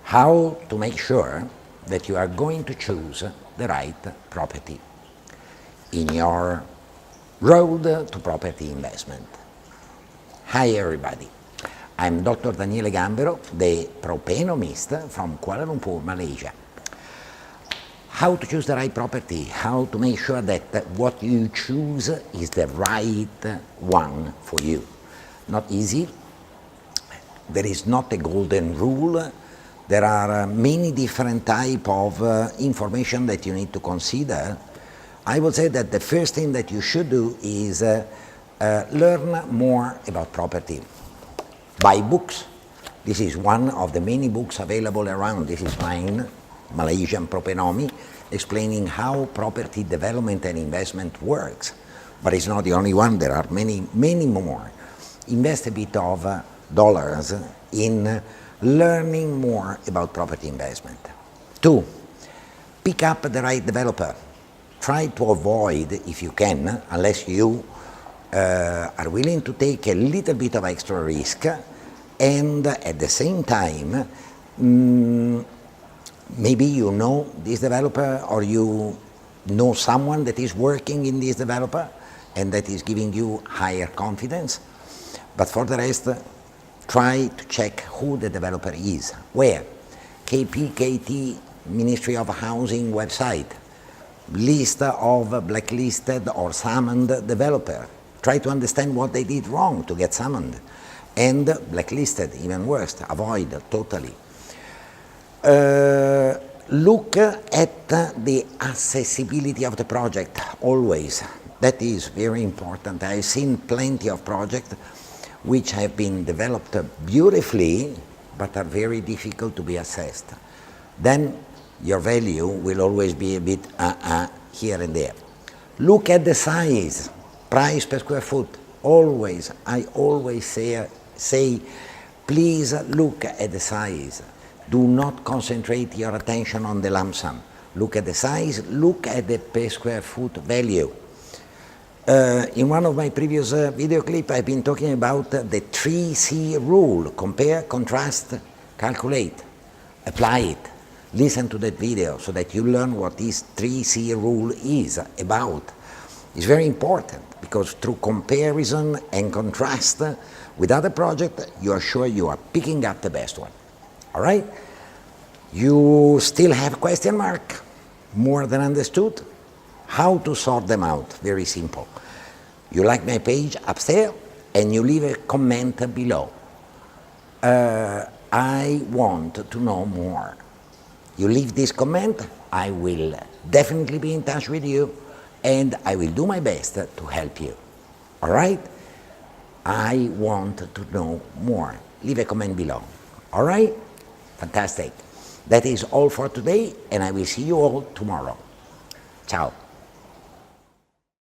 how to make sure that you are going to choose the right property in your road to property investment. Hi everybody, I'm Dr. Daniele Gambero, the Propenomist from Kuala Lumpur, Malaysia. How to choose the right property, how to make sure that what you choose is the right one for you. Not easy. There is not a golden rule. There are many different types of information that you need to consider. I would say that the first thing that you should do is learn more about property. Buy books. This is one of the many books available around. This is mine, Malaysian Propenomy, explaining how property development and investment works. But it's not the only one. There are many, many more. Invest a bit of dollars in learning more about property investment. 2, pick up the right developer. Try to avoid, if you can, unless you are willing to take a little bit of extra risk, and at the same time, maybe you know this developer or you know someone that is working in this developer and that is giving you higher confidence. But for the rest, try to check who the developer is. Where? KPKT, Ministry of Housing website, list of blacklisted or summoned developer. Try to understand what they did wrong to get summoned. And blacklisted, even worse, avoid totally. Look at the accessibility of the project, always. That is very important. I've seen plenty of projects which have been developed beautifully, but are very difficult to be assessed. Then your value will always be a bit here and there. Look at the size, price per square foot. Always, I always say, please look at the size. Do not concentrate your attention on the lump sum. Look at the size, look at the per square foot value. In one of my previous video clips, I've been talking about the 3C rule. Compare, contrast, calculate. Apply it. Listen to that video so that you learn what this 3C rule is about. It's very important because through comparison and contrast with other projects, you are sure you are picking up the best one. All right? You still have question mark? More than understood? How to sort them out? Very simple. You like my page upstairs and you leave a comment below. I want to know more. You leave this comment, I will definitely be in touch with you and I will do my best to help you. All right? I want to know more. Leave a comment below. All right? Fantastic. That is all for today and I will see you all tomorrow. Ciao.